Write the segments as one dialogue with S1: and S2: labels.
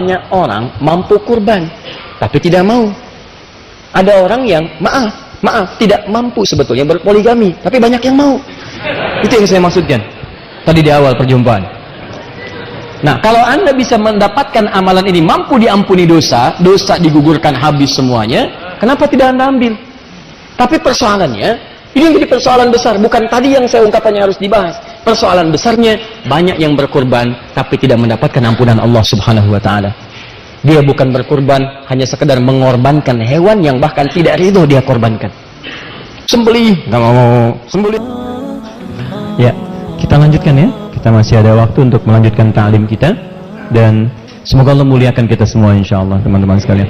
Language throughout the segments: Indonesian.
S1: banyak orang mampu kurban, tapi tidak mau. Ada orang yang maaf, tidak mampu sebetulnya berpoligami, tapi banyak yang mau. Itu yang saya maksudkan tadi di awal perjumpaan. Nah, kalau Anda bisa mendapatkan amalan ini, mampu diampuni dosa, dosa digugurkan habis semuanya, kenapa tidak Anda ambil? Tapi persoalannya, ini menjadi persoalan besar, bukan tadi yang saya ungkapannya harus dibahas. Persoalan besarnya, banyak yang berkorban, tapi tidak mendapatkan ampunan Allah Subhanahu wa Ta'ala. Dia bukan berkorban, hanya sekedar mengorbankan hewan yang bahkan tidak ridho dia korbankan. Sembelih, nggak mau sembelih. Ya, kita lanjutkan ya. Kita masih ada waktu untuk melanjutkan ta'lim kita, dan semoga Allah muliakan kita semua insyaallah teman-teman sekalian.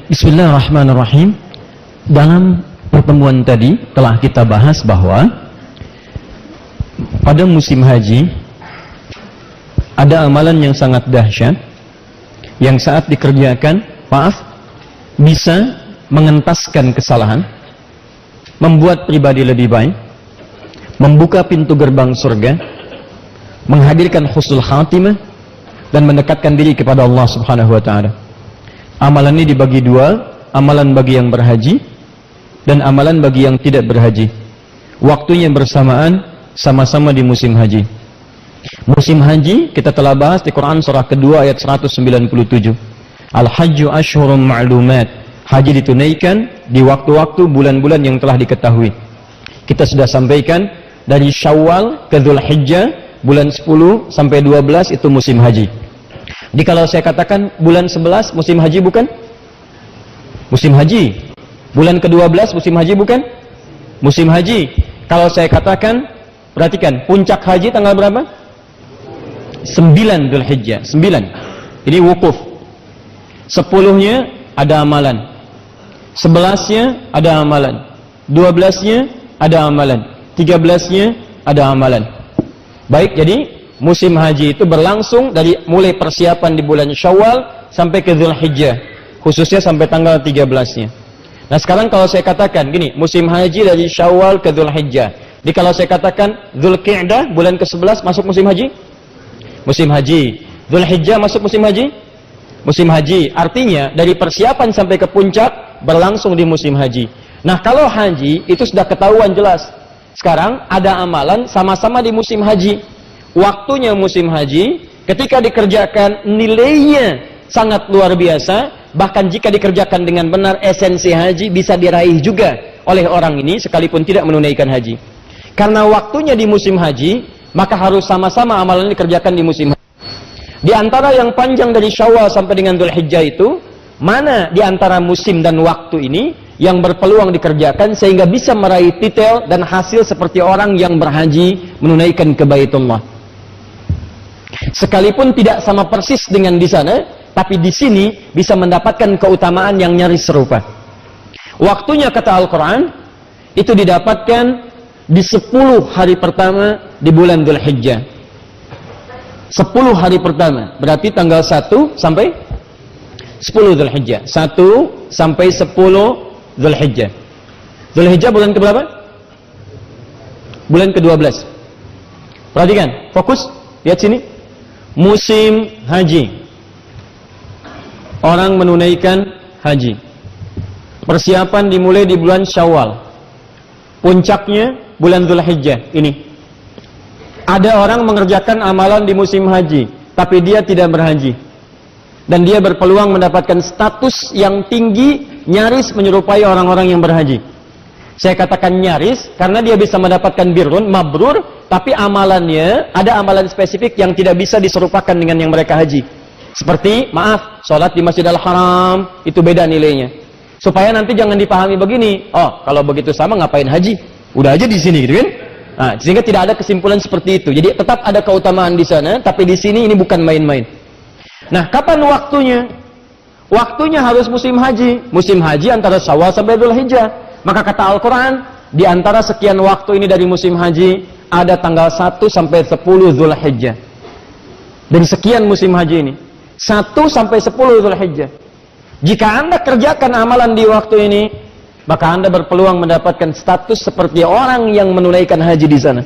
S1: Bismillahirrahmanirrahim. Dalam pertemuan tadi telah kita bahas bahwa pada musim haji ada amalan yang sangat dahsyat yang saat dikerjakan, bisa mengentaskan kesalahan, membuat pribadi lebih baik, membuka pintu gerbang surga, menghadirkan husnul khatimah, dan mendekatkan diri kepada Allah Subhanahu wa Ta'ala. Amalan ini dibagi dua, amalan bagi yang berhaji dan amalan bagi yang tidak berhaji. Waktunya bersamaan, sama-sama di musim haji. Musim haji kita telah bahas di Quran surah kedua ayat 197. Al-hajju ashhurun ma'lumat. Haji ditunaikan di waktu-waktu bulan-bulan yang telah diketahui. Kita sudah sampaikan dari Syawal ke Dzulhijjah, bulan 10 sampai 12 itu musim haji. Jadi kalau saya katakan bulan 11 musim haji bukan? Musim haji. Bulan ke-12 musim haji bukan? Musim haji. Kalau saya katakan, perhatikan, puncak haji tanggal berapa? 9 Dzulhijjah, 9. Ini wukuf. 10-nya ada amalan. 11-nya ada amalan. 12-nya ada amalan. 13-nya ada amalan. Baik, jadi musim haji itu berlangsung dari mulai persiapan di bulan Syawal sampai ke Dzulhijjah, khususnya sampai tanggal 13-nya. Nah, sekarang kalau saya katakan gini, musim haji dari Syawal ke Dzulhijjah. Jadi kalau saya katakan Dzulqa'dah bulan ke-11 masuk musim haji? Musim haji. Dzulhijjah masuk musim haji? Musim haji. Artinya dari persiapan sampai ke puncak berlangsung di musim haji. Nah, kalau haji itu sudah ketahuan jelas. Sekarang ada amalan sama-sama di musim haji. Waktunya musim haji, ketika dikerjakan nilainya sangat luar biasa. Bahkan jika dikerjakan dengan benar, esensi haji bisa diraih juga oleh orang ini sekalipun tidak menunaikan haji. Karena waktunya di musim haji, maka harus sama-sama amalan dikerjakan di musim haji. Di antara yang panjang dari Syawal sampai dengan Dzulhijjah itu, mana di antara musim dan waktu ini yang berpeluang dikerjakan sehingga bisa meraih titel dan hasil seperti orang yang berhaji menunaikan ke Baitullah. Sekalipun tidak sama persis dengan di sana, tapi di sini bisa mendapatkan keutamaan yang nyaris serupa. Waktunya kata Al-Quran itu didapatkan di 10 hari pertama di bulan Dzulhijjah. 10 hari pertama, berarti tanggal 1 sampai 10 Dzulhijjah. 1 sampai 10 Dzulhijjah. Dzulhijjah bulan keberapa? Bulan ke-12. Perhatikan, fokus, lihat sini. Musim haji. Orang menunaikan haji. Persiapan dimulai di bulan Syawal. Puncaknya bulan Dzulhijjah ini. Ada orang mengerjakan amalan di musim haji, tapi dia tidak berhaji. Dan dia berpeluang mendapatkan status yang tinggi, nyaris menyerupai orang-orang yang berhaji. Saya katakan nyaris karena dia bisa mendapatkan birrun, mabrur, tapi amalannya ada amalan spesifik yang tidak bisa diserupakan dengan yang mereka haji. Seperti, maaf, sholat di Masjidil Haram, itu beda nilainya. Supaya nanti jangan dipahami begini, oh kalau begitu sama ngapain haji? Udah aja di sini gitu kan? Nah, sehingga tidak ada kesimpulan seperti itu. Jadi tetap ada keutamaan di sana, tapi di sini ini bukan main-main. Nah, kapan waktunya? Waktunya harus musim haji. Musim haji antara Syawal sampai Dzulhijjah. Maka kata Al-Quran, di antara sekian waktu ini dari musim haji, ada tanggal 1 sampai 10 Dzulhijjah. Dari sekian musim haji ini, 1 sampai 10 Dzulhijjah. Jika Anda kerjakan amalan di waktu ini, maka Anda berpeluang mendapatkan status seperti orang yang menunaikan haji di sana.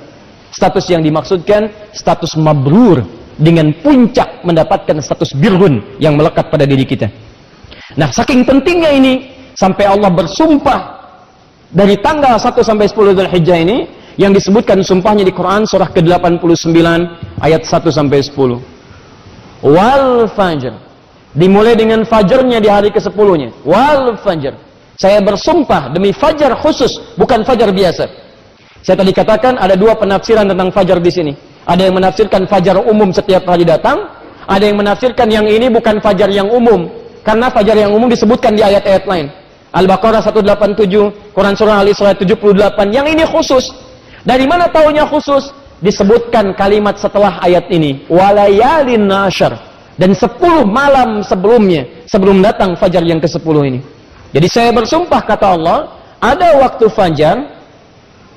S1: Status yang dimaksudkan, status mabrur, dengan puncak mendapatkan status birrun yang melekat pada diri kita. Nah, saking pentingnya ini sampai Allah bersumpah dari tanggal 1 sampai 10 Dzulhijjah ini yang disebutkan sumpahnya di Quran surah ke-89 ayat 1 sampai 10. Wal fajr. Dimulai dengan fajarnya di hari ke-10-nya. Wal fajr. Saya bersumpah demi fajar khusus, bukan fajar biasa. Saya tadi katakan ada dua penafsiran tentang fajar di sini. Ada yang menafsirkan fajar umum setiap hari datang, ada yang menafsirkan yang ini bukan fajar yang umum, karena fajar yang umum disebutkan di ayat-ayat lain. Al-Baqarah 187, Quran surah Al-Isra 78. Yang ini khusus. Dari mana taunya khusus? Disebutkan kalimat setelah ayat ini, walayalin ashar, dan 10 malam sebelumnya, sebelum datang fajar yang ke-10 ini. Jadi saya bersumpah, kata Allah, ada waktu fajar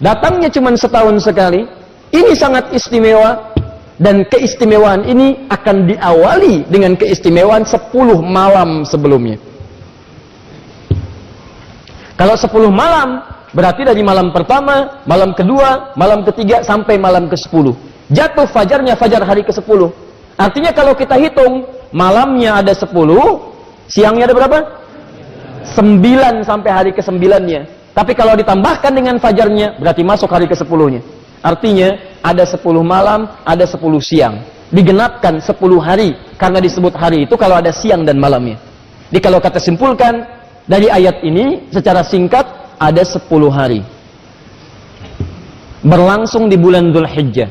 S1: datangnya cuma setahun sekali. Ini sangat istimewa, dan keistimewaan ini akan diawali dengan keistimewaan 10 malam sebelumnya. Kalau 10 malam, berarti dari malam pertama, malam kedua, malam ketiga, sampai malam ke-10. Jatuh fajarnya fajar hari ke-10. Artinya kalau kita hitung, malamnya ada 10, siangnya ada berapa? 9 sampai hari ke-9-nya. Tapi kalau ditambahkan dengan fajarnya, berarti masuk hari ke-10-nya. Artinya, ada 10 malam, ada 10 siang. Digenapkan 10 hari, karena disebut hari itu kalau ada siang dan malamnya. Jadi kalau kata simpulkan, dari ayat ini, secara singkat, ada 10 hari. Berlangsung di bulan Dzulhijjah.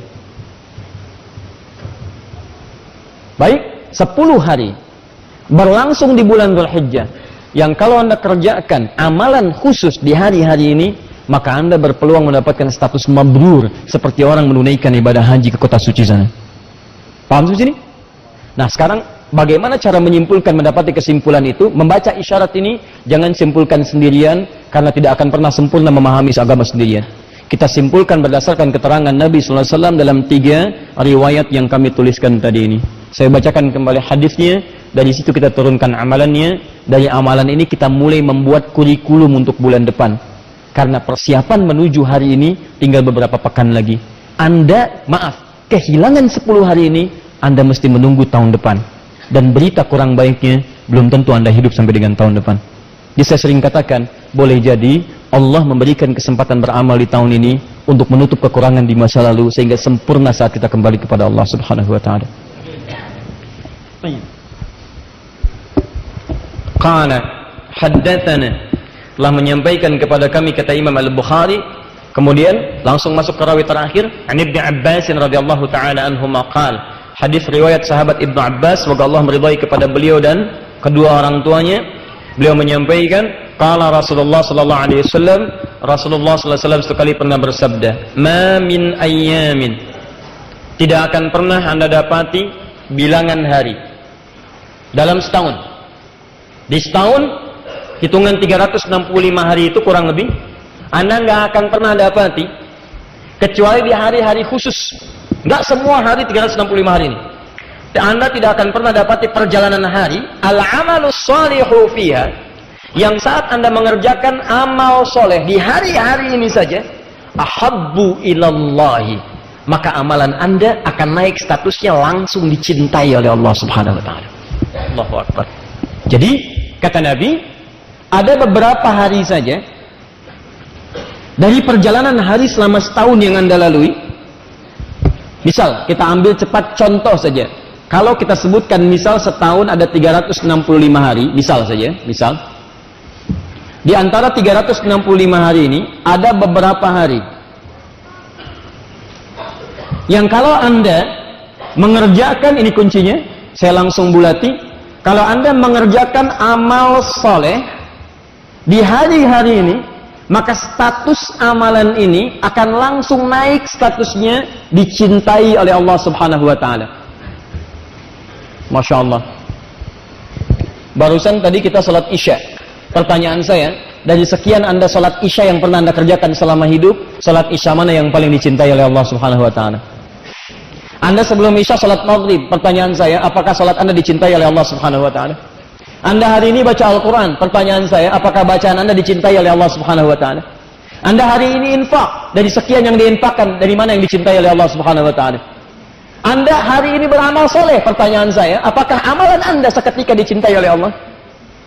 S1: Baik, 10 hari. Berlangsung di bulan Dzulhijjah. Yang kalau Anda kerjakan amalan khusus di hari-hari ini, maka Anda berpeluang mendapatkan status mabrur seperti orang menunaikan ibadah haji ke kota suci sana. Paham sini? Nah, sekarang bagaimana cara menyimpulkan, mendapati kesimpulan itu? Membaca isyarat ini jangan simpulkan sendirian, karena tidak akan pernah sempurna memahami agama sendirian. Kita simpulkan berdasarkan keterangan Nabi SAW dalam 3 riwayat yang kami tuliskan tadi ini. Saya bacakan kembali hadisnya, dari situ kita turunkan amalannya. Dari amalan ini kita mulai membuat kurikulum untuk bulan depan. Karena persiapan menuju hari ini tinggal beberapa pekan lagi. Anda, kehilangan 10 hari ini, Anda mesti menunggu tahun depan. Dan berita kurang baiknya, belum tentu Anda hidup sampai dengan tahun depan. Jadi saya sering katakan, boleh jadi Allah memberikan kesempatan beramal di tahun ini untuk menutup kekurangan di masa lalu, sehingga sempurna saat kita kembali kepada Allah Subhanahu wa ta'ala. Qala haddatsana, telah menyampaikan kepada kami, kata Imam Al-Bukhari. Kemudian langsung masuk ke rawi terakhir, an Ibnu Abbas radhiyallahu taala anhuma qala, hadis riwayat sahabat Ibnu Abbas, semoga Allah meridai kepada beliau dan kedua orang tuanya. Beliau menyampaikan, qala Rasulullah sallallahu alaihi wasallam, Rasulullah sallallahu alaihi wasallam sekali pernah bersabda, ma min ayyamin, tidak akan pernah Anda dapati bilangan hari dalam setahun. Di setahun, hitungan 365 hari itu kurang lebih, Anda nggak akan pernah dapati, kecuali di hari-hari khusus. Nggak semua hari 365 hari ini. Anda tidak akan pernah dapati perjalanan hari, al-amalus shalihu fiha, yang saat Anda mengerjakan amal soleh di hari-hari ini saja, ahabbu ilallahi, maka amalan Anda akan naik statusnya, langsung dicintai oleh Allah Subhanahu wa ta'ala. Allahu Akbar. Jadi, kata Nabi, ada beberapa hari saja dari perjalanan hari selama setahun yang Anda lalui. Misal, kita ambil cepat contoh saja. Kalau kita sebutkan misal setahun ada 365 hari, misal saja, misal. Di antara 365 hari ini, ada beberapa hari yang kalau Anda mengerjakan, ini kuncinya, saya langsung bulati, kalau Anda mengerjakan amal soleh di hari-hari ini, maka status amalan ini akan langsung naik statusnya, dicintai oleh Allah Subhanahu wa ta'ala. Masya Allah. Barusan tadi kita sholat isya. Pertanyaan saya, dari sekian Anda sholat isya yang pernah Anda kerjakan selama hidup, sholat isya mana yang paling dicintai oleh Allah Subhanahu wa ta'ala? Anda sebelum isya sholat maghrib, pertanyaan saya, apakah sholat Anda dicintai oleh Allah Subhanahu wa ta'ala? Anda hari ini baca Al-Quran, pertanyaan saya, apakah bacaan Anda dicintai oleh Allah Subhanahu wa ta'ala? Anda hari ini infak, dari sekian yang diinfakkan, dari mana yang dicintai oleh Allah Subhanahu wa ta'ala? Anda hari ini beramal soleh, pertanyaan saya, apakah amalan Anda seketika dicintai oleh Allah?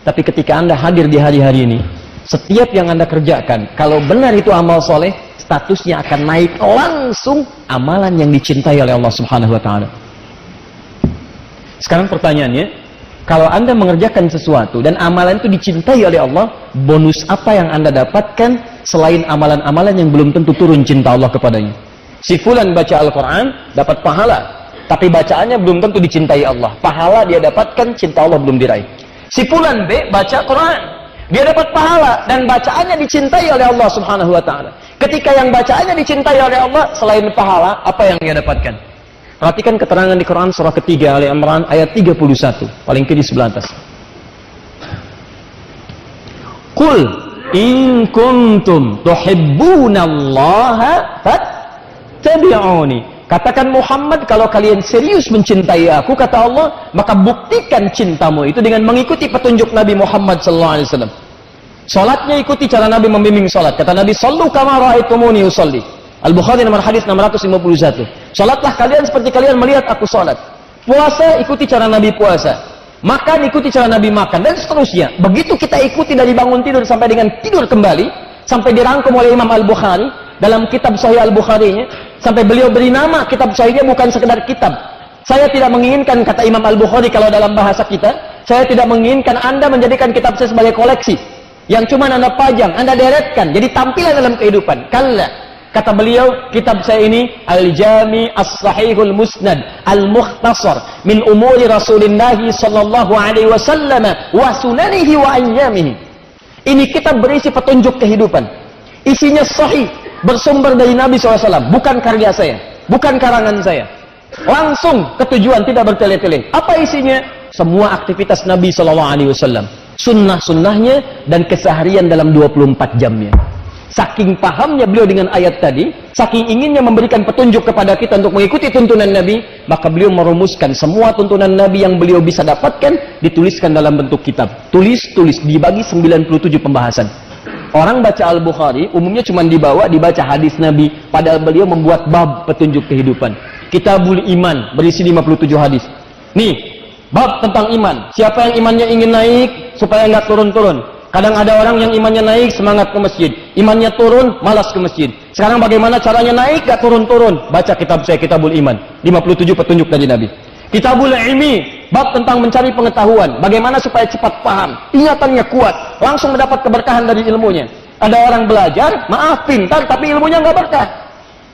S1: Tapi ketika Anda hadir di hari-hari ini, setiap yang Anda kerjakan, kalau benar itu amal soleh, statusnya akan naik langsung amalan yang dicintai oleh Allah Subhanahu wa Ta'ala. Sekarang pertanyaannya, kalau Anda mengerjakan sesuatu dan amalan itu dicintai oleh Allah, bonus apa yang Anda dapatkan selain amalan-amalan yang belum tentu turun cinta Allah kepadanya? Si fulan baca Al-Quran, dapat pahala. Tapi bacaannya belum tentu dicintai Allah. Pahala dia dapatkan, cinta Allah belum diraih. Si fulan B baca Quran, dia dapat pahala dan bacaannya dicintai oleh Allah Subhanahu wa Ta'ala. Ketika yang bacaannya dicintai oleh Allah, selain pahala, apa yang dia dapatkan? Perhatikan keterangan di Quran surah ketiga Ali Imran ayat 31, paling kiri sebelah atas. Qul in kuntum tuhibbunallaha fattabi'uni. Katakan Muhammad, kalau kalian serius mencintai aku, kata Allah, maka buktikan cintamu itu dengan mengikuti petunjuk Nabi Muhammad SAW. Salatnya ikuti cara Nabi membimbing salat. Kata Nabi, "Shallu kama ra'aitumuni usolli." Al-Bukhari nomor hadis 651. Salatlah kalian seperti kalian melihat aku salat. Puasa, ikuti cara Nabi puasa. Makan, ikuti cara Nabi makan, dan seterusnya. Begitu kita ikuti dari bangun tidur sampai dengan tidur kembali, sampai dirangkum oleh Imam Al-Bukhari dalam kitab Sahih Al-Bukharinya, sampai beliau beri nama kitab Sahihnya bukan sekedar kitab. Saya tidak menginginkan, kata Imam Al-Bukhari kalau dalam bahasa kita, saya tidak menginginkan Anda menjadikan kitab saya sebagai koleksi yang cuma Anda pajang, Anda deretkan jadi tampilan dalam kehidupan. Kalla. Kata beliau, kitab saya ini Al-Jami As-Sahihul Musnad Al-Mukhtasar min umuri Rasulullah sallallahu alaihi wasallam wa sunanihi wa ayyamihi. Ini kitab berisi petunjuk kehidupan. Isinya sahih, bersumber dari Nabi SAW, bukan karya saya, bukan karangan saya. Langsung ke tujuan, tidak bertele-tele. Apa isinya? Semua aktivitas Nabi SAW, sunnah-sunnahnya dan keseharian dalam 24 jamnya. Saking pahamnya beliau dengan ayat tadi, saking inginnya memberikan petunjuk kepada kita untuk mengikuti tuntunan Nabi, maka beliau merumuskan semua tuntunan Nabi yang beliau bisa dapatkan, dituliskan dalam bentuk kitab. Tulis, dibagi 97 pembahasan. Orang baca Al-Bukhari, umumnya cuma dibaca hadis Nabi, padahal beliau membuat bab petunjuk kehidupan. Kitabul Iman, berisi 57 hadis. Nih, bab tentang iman. Siapa yang imannya ingin naik, supaya nggak turun-turun. Kadang ada orang yang imannya naik, semangat ke masjid. Imannya turun, malas ke masjid. Sekarang bagaimana caranya naik, gak turun-turun? Baca kitab saya, Kitabul Iman. 57 petunjuk dari Nabi. Kitabul Ilmi, bab tentang mencari pengetahuan. Bagaimana supaya cepat paham. Ingatannya kuat, langsung mendapat keberkahan dari ilmunya. Ada orang belajar, maaf pintar, tapi ilmunya gak berkah.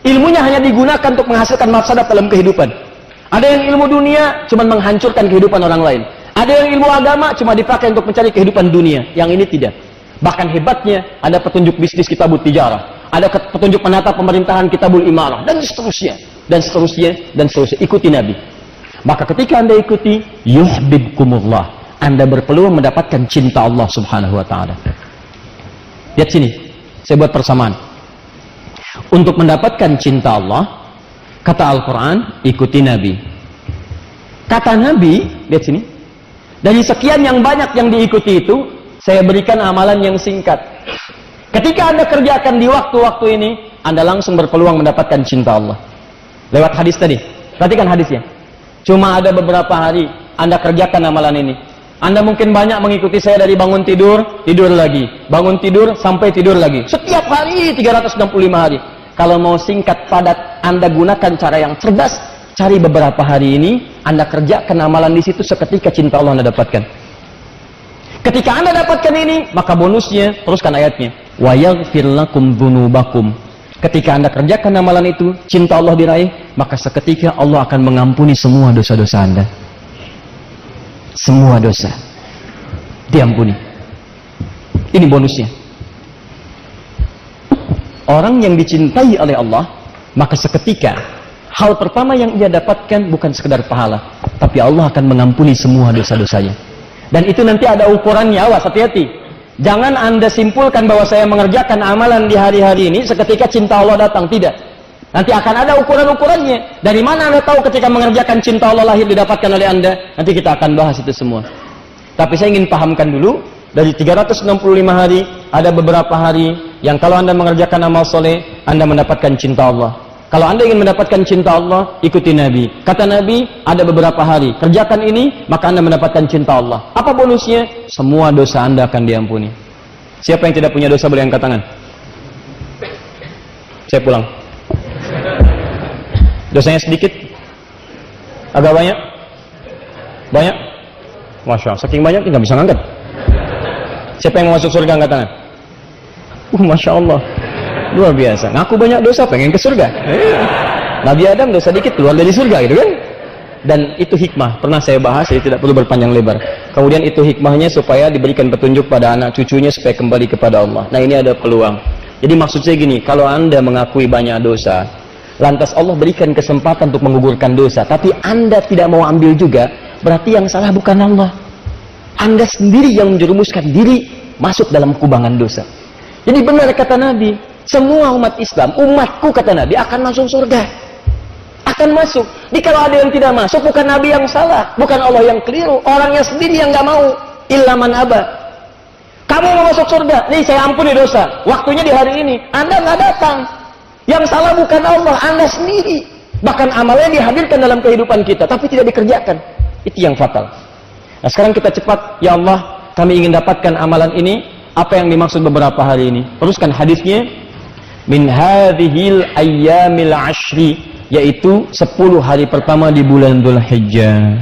S1: Ilmunya hanya digunakan untuk menghasilkan mafsadat dalam kehidupan. Ada yang ilmu dunia, cuma menghancurkan kehidupan orang lain. Ada yang ilmu agama cuma dipakai untuk mencari kehidupan dunia. Yang ini tidak. Bahkan hebatnya, ada petunjuk bisnis Kitabut Tijarah. Ada petunjuk menata pemerintahan Kitabul Imarah. Dan seterusnya. Dan seterusnya. Dan seterusnya. Ikuti Nabi. Maka ketika Anda ikuti, yuhbibkumullah. Anda berpeluang mendapatkan cinta Allah Subhanahu wa Ta'ala. Lihat sini. Saya buat persamaan. Untuk mendapatkan cinta Allah, kata Al-Quran, ikuti Nabi. Kata Nabi, lihat sini. Dari sekian yang banyak yang diikuti itu, saya berikan amalan yang singkat. Ketika Anda kerjakan di waktu-waktu ini, Anda langsung berpeluang mendapatkan cinta Allah. Lewat hadis tadi. Perhatikan hadisnya. Cuma ada beberapa hari Anda kerjakan amalan ini. Anda mungkin banyak mengikuti saya dari bangun tidur, tidur lagi. Bangun tidur, sampai tidur lagi. Setiap hari, 365 hari. Kalau mau singkat, padat, Anda gunakan cara yang cerdas. Cari beberapa hari ini, Anda kerjakan amalan di situ, seketika cinta Allah Anda dapatkan. Ketika Anda dapatkan ini, maka bonusnya, teruskan ayatnya. Wa yaghfir lakum dzunubakum. Ketika Anda kerjakan amalan itu, cinta Allah diraih, maka seketika Allah akan mengampuni semua dosa-dosa Anda. Semua dosa diampuni. Ini bonusnya. Orang yang dicintai oleh Allah, maka seketika hal pertama yang ia dapatkan bukan sekedar pahala, tapi Allah akan mengampuni semua dosa-dosanya. Dan itu nanti ada ukurannya, awas, hati-hati. Jangan Anda simpulkan bahwa saya mengerjakan amalan di hari-hari ini, seketika cinta Allah datang. Tidak. Nanti akan ada ukuran-ukurannya. Dari mana Anda tahu ketika mengerjakan cinta Allah lahir didapatkan oleh Anda? Nanti kita akan bahas itu semua. Tapi saya ingin pahamkan dulu, dari 365 hari, ada beberapa hari yang kalau Anda mengerjakan amal soleh, Anda mendapatkan cinta Allah. Kalau Anda ingin mendapatkan cinta Allah, ikuti Nabi. Kata Nabi, ada beberapa hari, kerjakan ini, maka Anda mendapatkan cinta Allah. Apa bonusnya? Semua dosa Anda akan diampuni. Siapa yang tidak punya dosa boleh angkat tangan? Saya pulang. Dosanya sedikit? Agak banyak? Banyak? Masya Allah, saking banyak nggak bisa ngangkat. Siapa yang mau masuk surga angkat tangan? Masya Allah, luar biasa. Ngaku banyak dosa, pengen ke surga. Nabi Adam dosa dikit keluar dari surga, gitu kan? Dan itu hikmah, pernah saya bahas, jadi tidak perlu berpanjang lebar. Kemudian itu hikmahnya supaya diberikan petunjuk pada anak cucunya supaya kembali kepada Allah. Nah, ini ada peluang. Jadi maksud saya gini, kalau Anda mengakui banyak dosa, lantas Allah berikan kesempatan untuk menggugurkan dosa, tapi Anda tidak mau ambil juga, berarti yang salah bukan Allah. Anda sendiri yang menjerumuskan diri masuk dalam kubangan dosa. Jadi benar kata Nabi, semua umat Islam, umatku kata Nabi akan masuk surga. Akan masuk. Jadi kalau ada yang tidak masuk, bukan Nabi yang salah, bukan Allah yang keliru, orangnya sendiri yang nggak mau. Illa man aba. Kamu mau masuk surga, nih saya ampuni dosa. Waktunya di hari ini, Anda nggak datang. Yang salah bukan Allah, Anda sendiri. Bahkan amalnya dihadirkan dalam kehidupan kita, tapi tidak dikerjakan. Itu yang fatal. Nah sekarang kita cepat, ya Allah, kami ingin dapatkan amalan ini. Apa yang dimaksud beberapa hari ini? Teruskan hadisnya. Min hadhil ayyamil ashri, yaitu 10 hari pertama di bulan Dzulhijjah.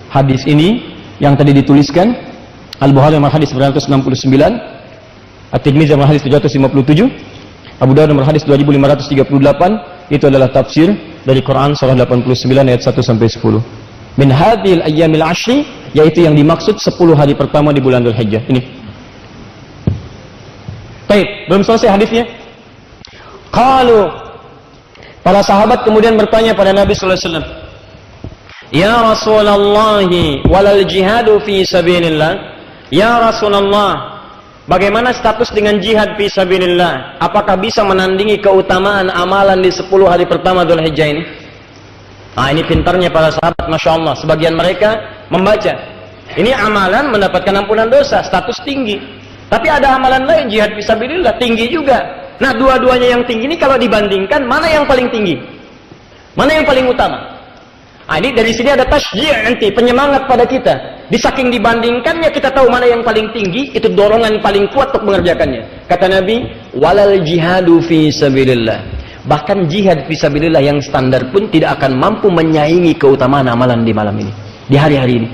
S1: Hadis ini yang tadi dituliskan Al-Bukhari nomor hadis 969, At-Tirmidzi nomor hadis 757, Abu Dawud nomor hadis 2538. Itu adalah tafsir dari Quran surah 89 ayat 1 sampai 10. Min hadhil ayyamil ashri, yaitu yang dimaksud 10 hari pertama di bulan Dzulhijjah. Ini. Baik, belum selesai hadisnya. Qalu, para sahabat kemudian bertanya pada Nabi sallallahu alaihi wasallam, "Ya Rasulullah, walal jihadu fi sabilillah?" Ya Rasulullah, bagaimana status dengan jihad fi sabilillah? Apakah bisa menandingi keutamaan amalan di 10 hari pertama Dzulhijjah ini? Nah, ini pintarnya para sahabat, Masya Allah. Sebagian mereka membaca, ini amalan mendapatkan ampunan dosa, status tinggi. Tapi ada amalan lain, jihad fisabilillah, tinggi juga. Nah, dua-duanya yang tinggi ini kalau dibandingkan, mana yang paling tinggi? Mana yang paling utama? Nah, ini dari sini ada tasjih nanti, penyemangat pada kita. Di saking dibandingkannya, kita tahu mana yang paling tinggi, itu dorongan paling kuat untuk mengerjakannya. Kata Nabi, walal jihadu fisabilillah. Bahkan jihad fisabilillah yang standar pun tidak akan mampu menyaingi keutamaan amalan di malam ini, di hari-hari ini.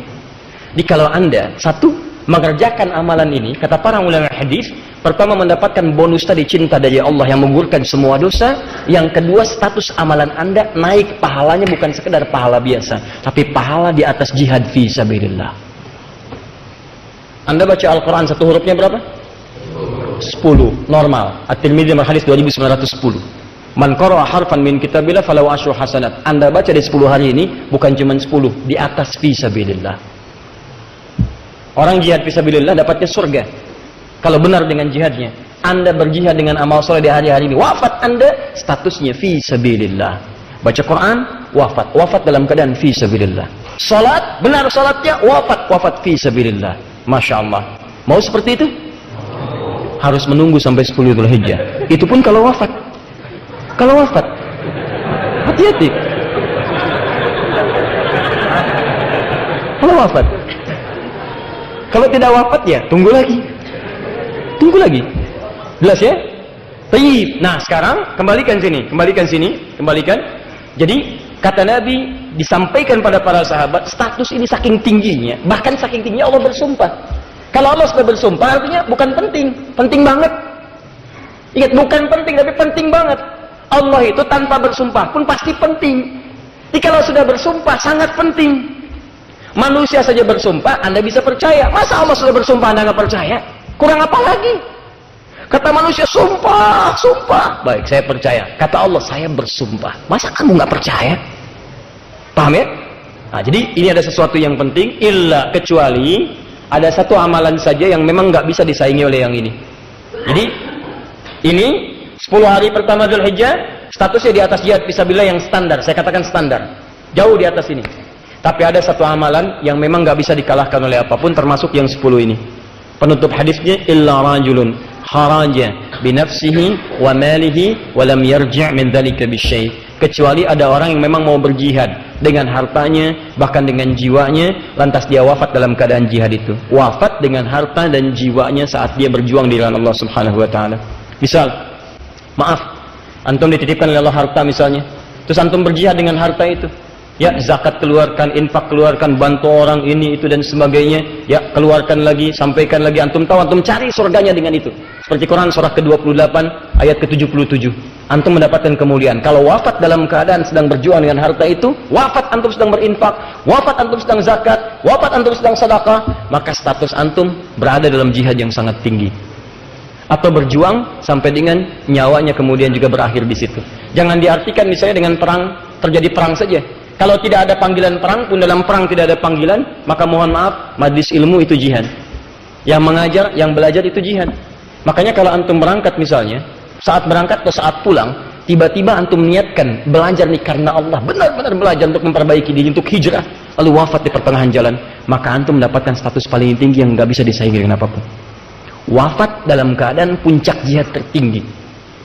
S1: Jadi kalau Anda, satu, mengerjakan amalan ini, kata para ulama hadis, pertama mendapatkan bonus tadi, cinta dari Allah yang menggugurkan semua dosa. Yang kedua, status amalan Anda naik, pahalanya bukan sekedar pahala biasa, tapi pahala di atas jihad fi sabilillah. Anda baca Al-Quran satu hurufnya berapa? 10, normal. At-Tirmidzi nomor hadis 2910. Man qara'a harfan min kitabillah falahu asyru hasanat. Anda baca di 10 hari ini, bukan cuma 10, di atas fi sabilillah. Orang jihad fisabilillah dapatnya surga. Kalau benar dengan jihadnya. Anda berjihad dengan amal soleh di hari-hari ini. Wafat Anda, statusnya fisabilillah. Baca Quran, wafat. Wafat dalam keadaan fisabilillah. Salat, benar salatnya, wafat fisabilillah. Masya Allah. Mau seperti itu? Harus menunggu sampai 10 Dzulhijjah. Itu pun kalau wafat. Kalau wafat. Hati-hati. Kalau wafat. Kalau tidak wafat ya, tunggu lagi. Tunggu lagi. Jelas ya? Baik. Nah, sekarang kembalikan sini. Jadi, kata Nabi disampaikan pada para sahabat, status ini saking tingginya, bahkan saking tingginya Allah bersumpah. Kalau Allah sudah bersumpah, artinya bukan penting, penting banget. Ingat, bukan penting, tapi penting banget. Allah itu tanpa bersumpah pun pasti penting. Jadi kalau sudah bersumpah, sangat penting. Manusia saja bersumpah, Anda bisa percaya. Masa Allah sudah bersumpah, Anda nggak percaya? Kurang apa lagi? Kata manusia, sumpah. Baik, saya percaya. Kata Allah, saya bersumpah. Masa kamu nggak percaya? Paham ya? Nah, jadi ini ada sesuatu yang penting, kecuali ada satu amalan saja yang memang nggak bisa disaingi oleh yang ini. Jadi, ini 10 hari pertama Dzulhijjah, statusnya di atas jihad fisabilillah yang standar. Saya katakan standar. Jauh di atas ini. Tapi ada satu amalan yang memang nggak bisa dikalahkan oleh apapun, termasuk yang 10 ini. Penutup hadisnya, illa rajulun kharaja binafsihi wa malihi wa lam yarji' min dhalika bisyai'. Kecuali ada orang yang memang mau berjihad dengan hartanya, bahkan dengan jiwanya, lantas dia wafat dalam keadaan jihad itu. Wafat dengan harta dan jiwanya saat dia berjuang di jalan Allah Subhanahu wa taala. Misal, maaf, antum dititipkan oleh Allah harta misalnya, terus antum berjihad dengan harta itu. Ya, zakat keluarkan, infak keluarkan, bantu orang ini itu dan sebagainya. Ya, keluarkan lagi, sampaikan lagi. Antum tahu, antum cari surganya dengan itu. Seperti Quran surah ke-28 ayat ke-77. Antum mendapatkan kemuliaan. Kalau wafat dalam keadaan sedang berjuang dengan harta itu, wafat antum sedang berinfak, wafat antum sedang zakat, wafat antum sedang sedekah, maka status antum berada dalam jihad yang sangat tinggi. Atau berjuang sampai dengan nyawanya kemudian juga berakhir di situ. Jangan diartikan misalnya dengan perang, terjadi perang saja. Kalau tidak ada panggilan perang pun, dalam perang tidak ada panggilan, maka mohon maaf, majlis ilmu itu jihad. Yang mengajar, yang belajar itu jihad. Makanya kalau antum berangkat misalnya, saat berangkat atau saat pulang, tiba-tiba antum niatkan belajar nih karena Allah, benar-benar belajar untuk memperbaiki diri, untuk hijrah, lalu wafat di pertengahan jalan, maka antum mendapatkan status paling tinggi yang nggak bisa disaingi dengan apapun. Wafat dalam keadaan puncak jihad tertinggi.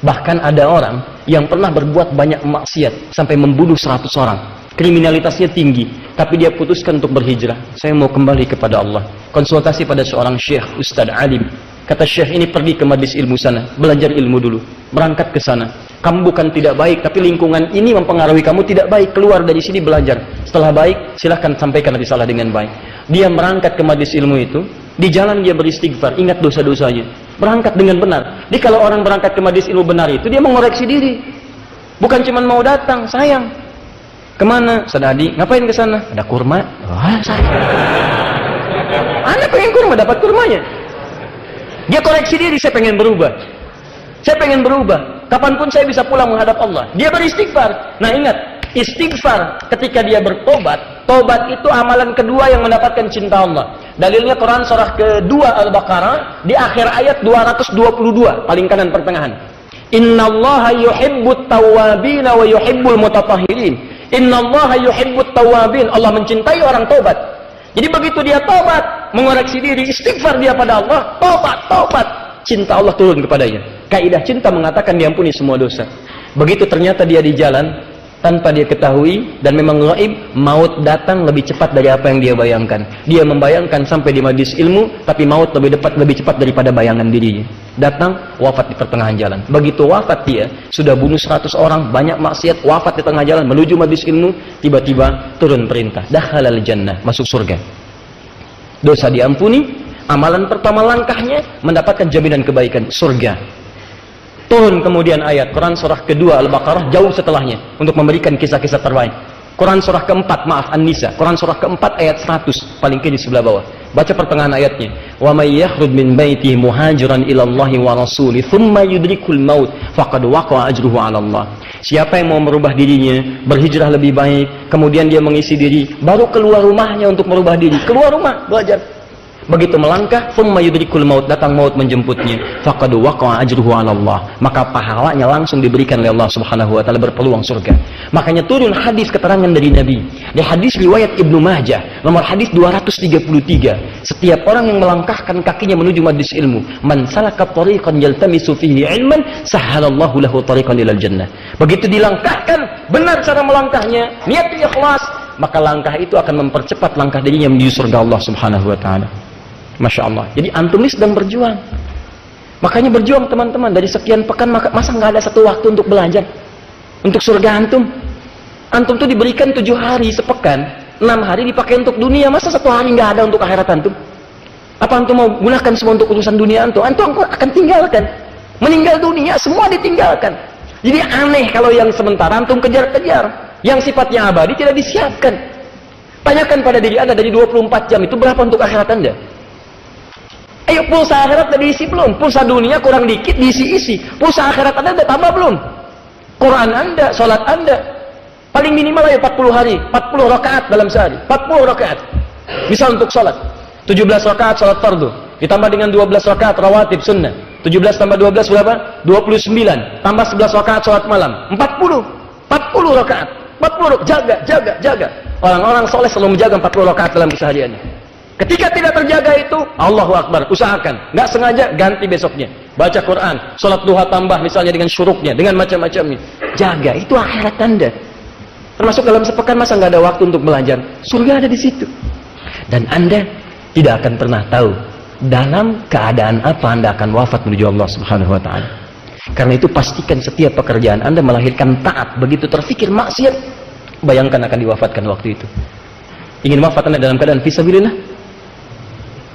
S1: Bahkan ada orang yang pernah berbuat banyak maksiat sampai membunuh 100 orang. Kriminalitasnya tinggi, tapi dia putuskan untuk berhijrah. Saya mau kembali kepada Allah. Konsultasi pada seorang syekh, ustadz alim. Kata syekh ini, pergi ke majlis ilmu sana, belajar ilmu dulu, berangkat ke sana. Kamu bukan tidak baik, tapi lingkungan ini mempengaruhi kamu tidak baik. Keluar dari sini belajar. Setelah baik, silahkan sampaikan risalah dengan baik. Dia berangkat ke majlis ilmu itu. Di jalan dia beristighfar, ingat dosa-dosanya. Berangkat dengan benar. Jadi kalau orang berangkat ke majlis ilmu benar itu, dia mengoreksi diri. Bukan cuma mau datang, sayang. Kemana? Sadadi, ngapain ke sana? Ada kurma. Wah, Anda pengen kurma, dapat kurmanya. Dia koreksi diri, saya pengen berubah. Saya pengen berubah. Kapanpun saya bisa pulang menghadap Allah. Dia beristighfar. Nah ingat, istighfar ketika dia bertobat, tobat itu amalan kedua yang mendapatkan cinta Allah. Dalilnya Quran surah kedua Al-Baqarah di akhir ayat 222, paling kanan pertengahan. Innallaha yuhibbut tawwabin wa yuhibbul mutatahhirin. Innallaha yuhibbut tawwabin. Allah mencintai orang tobat. Jadi begitu dia tobat, mengoreksi diri, istighfar dia pada Allah, tobat, cinta Allah turun kepadanya. Kaidah cinta mengatakan diampuni semua dosa. Begitu ternyata dia di jalan, tanpa dia ketahui, dan memang gaib, maut datang lebih cepat dari apa yang dia bayangkan. Dia membayangkan sampai di majlis ilmu, tapi maut lebih cepat daripada bayangan dirinya. Datang, wafat di pertengahan jalan. Begitu wafat dia, sudah bunuh 100 orang, banyak maksiat, wafat di tengah jalan, menuju majlis ilmu, tiba-tiba turun perintah, dakhalal jannah, masuk surga. Dosa diampuni, amalan pertama langkahnya, mendapatkan jaminan kebaikan, surga. Turun kemudian ayat Quran surah kedua Al-Baqarah jauh setelahnya untuk memberikan kisah-kisah terbaik. Quran surah keempat, maaf, An-Nisa, Quran surah keempat ayat 100, paling kiri sebelah bawah. Baca pertengahan ayatnya. Wa may yakhruj min baitihi muhajiran ila Allahi wa rasuli thumma yudrikul maut faqad waqa'a ajruhu 'ala Allah. Siapa yang mau merubah dirinya, berhijrah lebih baik, kemudian dia mengisi diri, baru keluar rumahnya untuk merubah diri, keluar rumah belajar. Begitu melangkah, thumma yudrikul maut, datang maut menjemputnya, faqad waqa'a ajruhu 'ala Allah, maka pahalanya langsung diberikan oleh Allah Subhanahu wa taala, berpeluang surga. Makanya turun hadis keterangan dari Nabi. Di hadis riwayat Ibnu Majah, nomor hadis 233, setiap orang yang melangkahkan kakinya menuju majlis ilmu, man salaka tariqan yaltamisu fihi ilman, sahhalallahu lahu tariqan ilal jannah. Begitu dilangkahkan, benar cara melangkahnya, niat ikhlas, maka langkah itu akan mempercepat langkah dirinya menuju surga Allah Subhanahu wa taala. Masya Allah. Jadi antum ini sedang berjuang. Makanya berjuang teman-teman. Dari sekian pekan, masa nggak ada satu waktu untuk belajar untuk surga antum? Antum tuh diberikan 7 hari sepekan, 6 hari dipakai untuk dunia. Masa 1 hari nggak ada untuk akhirat antum? Apa antum mau gunakan semua untuk urusan dunia antum? Antum akan tinggalkan. Meninggal dunia, semua ditinggalkan. Jadi aneh kalau yang sementara antum kejar-kejar. Yang sifatnya abadi tidak disiapkan. Tanyakan pada diri Anda, dari 24 jam itu berapa untuk akhirat Anda? Ayo, pulsa akhirat udah diisi belum? Pulsa dunia kurang dikit, diisi-isi. Pulsa akhirat Anda udah tambah belum? Quran Anda, sholat Anda, paling minimal ayo 40 hari, 40 rakaat dalam sehari, 40 rakaat. Misal untuk sholat, 17 rakaat sholat fardu, ditambah dengan 12 rakaat rawatib sunnah. 17 tambah 12 berapa? 29. Tambah 11 rakaat sholat malam, 40 rakaat. 40 jaga. Orang-orang soleh selalu menjaga 40 rakaat dalam kesehariannya. Ketika tidak terjaga itu, Allahu Akbar, usahakan. Nggak sengaja, ganti besoknya. Baca Quran, sholat duha tambah misalnya dengan syuruknya, dengan macam-macamnya. Jaga, itu akhirat Anda. Termasuk dalam sepekan masa nggak ada waktu untuk belajar. Surga ada di situ. Dan Anda tidak akan pernah tahu dalam keadaan apa Anda akan wafat menuju Allah Subhanahu wa taala. Karena itu pastikan setiap pekerjaan Anda melahirkan taat. Begitu terfikir maksiat, bayangkan akan diwafatkan waktu itu. Ingin wafat Anda dalam keadaan fisabilillah?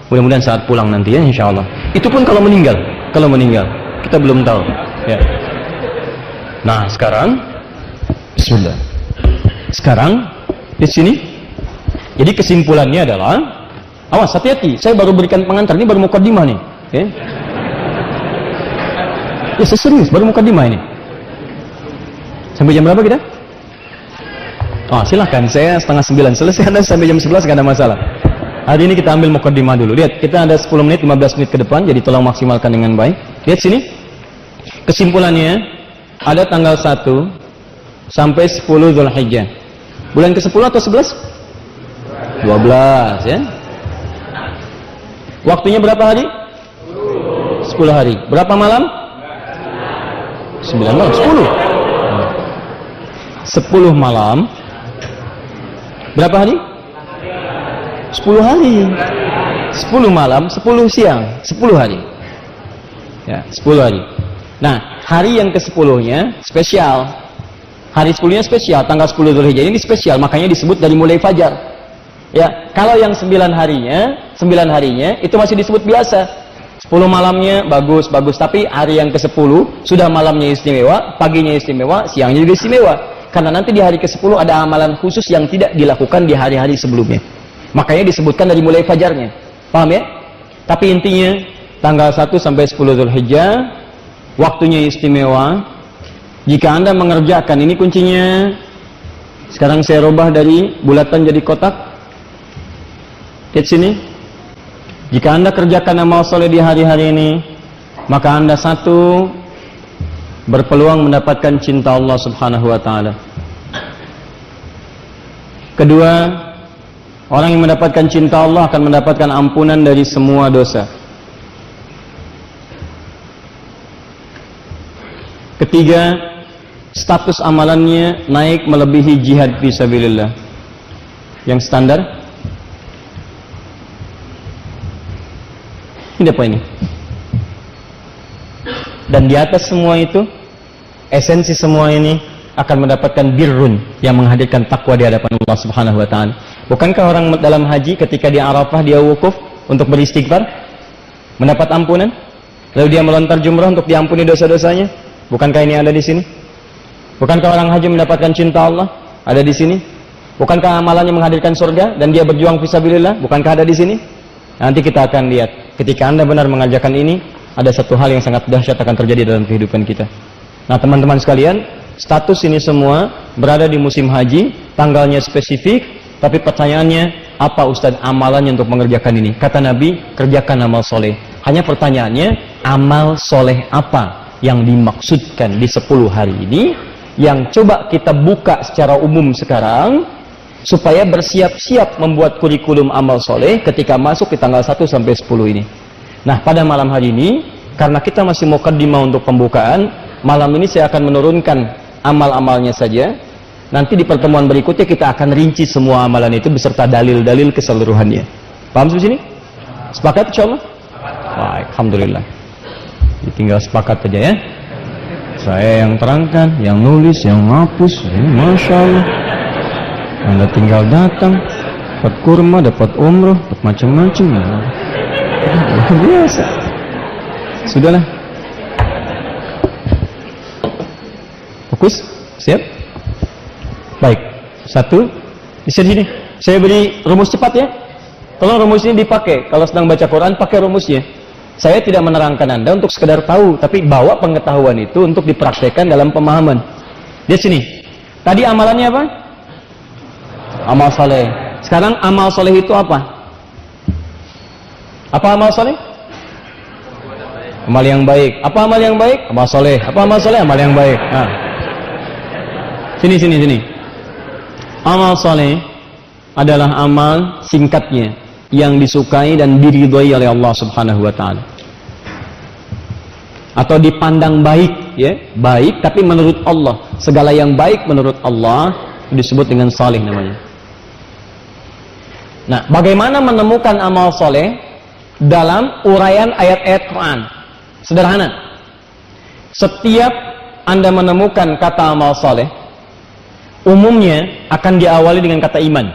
S1: Mudah-mudahan saat pulang nanti ya, insya Allah. Itu pun kalau meninggal. Kalau meninggal, kita belum tahu. Ya. Nah, sekarang, Bismillah. Sekarang di sini, jadi kesimpulannya adalah, awas hati-hati. Saya baru berikan pengantar, ini baru mukadimah nih. Ya, ya saya serius, baru mukadimah ini. Sampai jam berapa kita? Oh, silahkan. Saya 8:30 selesai. Anda sampai jam 11 nggak ada masalah. Hari ini kita ambil mukadimah dulu. Lihat, kita ada 10 menit, 15 menit ke depan, jadi tolong maksimalkan dengan baik. Lihat sini. Kesimpulannya, ada tanggal 1 sampai 10 Zulhijjah. Bulan ke-10 atau 11? 12, ya. Waktunya berapa hari? 10 hari. Berapa malam? 9 malam, 10. 10 malam. Berapa hari? 10 hari. 10 malam, 10 siang, 10 hari. Ya, 10 hari. Nah, hari yang ke-10-nya spesial. Hari 10-nya spesial, tanggal 10 Zulhijjah ini spesial, makanya disebut dari mulai fajar. Ya, kalau yang 9 harinya itu masih disebut biasa. 10 malamnya bagus, tapi hari yang ke-10 sudah malamnya istimewa, paginya istimewa, siangnya juga istimewa. Karena nanti di hari ke-10 ada amalan khusus yang tidak dilakukan di hari-hari sebelumnya. Makanya disebutkan dari mulai fajarnya. Paham ya? Tapi intinya tanggal 1 sampai 10 Zulhijjah waktunya istimewa. Jika Anda mengerjakan, ini kuncinya. Sekarang saya rubah dari bulatan jadi kotak. Lihat sini. Jika Anda kerjakan amal soleh di hari-hari ini, maka Anda 1 berpeluang mendapatkan cinta Allah Subhanahu wa taala. Kedua, orang yang mendapatkan cinta Allah akan mendapatkan ampunan dari semua dosa. Ketiga, status amalannya naik melebihi jihad fisabilillah. Yang standar? Ini apa ini? Dan di atas semua itu, esensi semua ini akan mendapatkan birrun yang menghadirkan takwa di hadapan Allah Subhanahu wa taala. Bukankah orang dalam haji ketika di Arafah dia wukuf untuk beristighfar, mendapat ampunan? Lalu dia melontar jumrah untuk diampuni dosa-dosanya? Bukankah ini ada di sini? Bukankah orang haji mendapatkan cinta Allah? Ada di sini. Bukankah amalannya menghadirkan surga dan dia berjuang fisabilillah? Bukankah ada di sini? Nanti kita akan lihat. Ketika Anda benar mengajarkan ini, ada satu hal yang sangat dahsyat akan terjadi dalam kehidupan kita. Nah, teman-teman sekalian, status ini semua berada di musim haji, tanggalnya spesifik, tapi pertanyaannya, apa Ustaz amalannya untuk mengerjakan ini? Kata Nabi, kerjakan amal soleh. Hanya pertanyaannya, amal soleh apa yang dimaksudkan di 10 hari ini, yang coba kita buka secara umum sekarang, supaya bersiap-siap membuat kurikulum amal soleh ketika masuk di tanggal 1 sampai 10 ini. Nah, pada malam hari ini, karena kita masih muqaddimah untuk pembukaan, malam ini saya akan menurunkan amal-amalnya saja. Nanti di pertemuan berikutnya kita akan rinci semua amalan itu beserta dalil-dalil keseluruhannya. Paham sampai sini? Sepakat insyaallah? Baik, alhamdulillah. Tinggal sepakat aja ya. Saya yang terangkan, yang nulis, yang ngapus, Masya Allah. Anda tinggal datang, dapat kurma, dapat umroh, dapat macam-macam. Luar biasa. Sudahlah. Fokus, siap? Baik, 1 di sini. Saya beri rumus cepat ya. Tolong rumus ini dipakai. Kalau sedang baca Quran, pakai rumusnya. Saya tidak menerangkan Anda untuk sekedar tahu, tapi bawa pengetahuan itu untuk dipraktekkan dalam pemahaman. Lihat sini. Tadi amalannya apa? Amal soleh. Sekarang amal soleh itu apa? Apa amal soleh? Amal yang baik. Apa amal yang baik? Amal soleh. Apa amal soleh? Amal yang baik. Nah. Sini. Amal soleh adalah amal singkatnya yang disukai dan diridhoi oleh Allah Subhanahu wa taala. atau dipandang baik, ya, baik tapi menurut Allah. Segala yang baik menurut Allah disebut dengan saleh namanya. Nah, bagaimana menemukan amal soleh dalam uraian ayat-ayat Quran? Sederhana. Setiap Anda menemukan kata amal soleh, umumnya akan diawali dengan kata iman.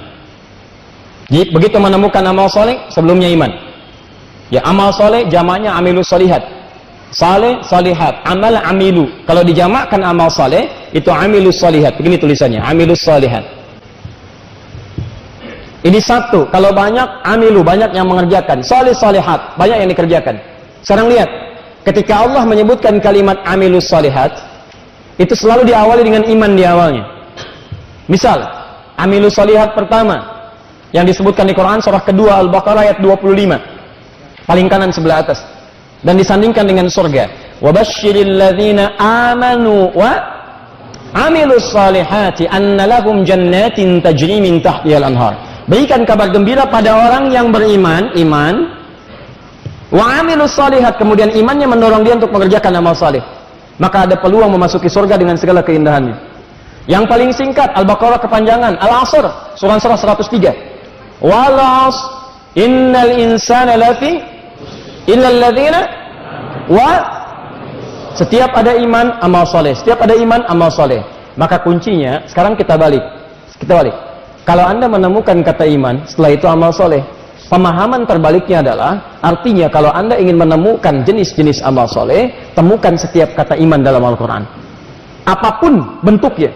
S1: Jadi begitu menemukan amal soleh, sebelumnya iman. Ya, amal soleh jamaknya amilus solihat. Saleh, solihat, amal amilu. Kalau dijamakkan amal soleh, itu amilus solihat. Begini tulisannya, amilus solihat. Ini satu. Kalau banyak, amilu, banyak yang mengerjakan. Soleh, solihat, banyak yang dikerjakan. Sekarang lihat, ketika Allah menyebutkan kalimat amilus solihat, itu selalu diawali dengan iman di awalnya. Misal, amilus solihat pertama yang disebutkan di Quran surah kedua Al-Baqarah ayat 25, paling kanan sebelah atas, dan disandingkan dengan surga. Wabashshiril ladzina amanu wa amilus solihati anna lahum jannatin tajri min tahtihal anhar. Berikan kabar gembira pada orang yang beriman, iman, wa amilus solihat, kemudian imannya mendorong dia untuk mengerjakan amal saleh, maka ada peluang memasuki surga dengan segala keindahannya. Yang paling singkat Al-Baqarah kepanjangan, Al-Asr, surah 103. Wal 'asr innal insana lafi illal ladzina wa, setiap ada iman amal soleh, setiap ada iman amal soleh. Maka kuncinya sekarang kita balik. Kalau Anda menemukan kata iman, setelah itu amal soleh. Pemahaman terbaliknya adalah, artinya kalau Anda ingin menemukan jenis-jenis amal soleh, temukan setiap kata iman dalam Al-Quran. Apapun bentuknya.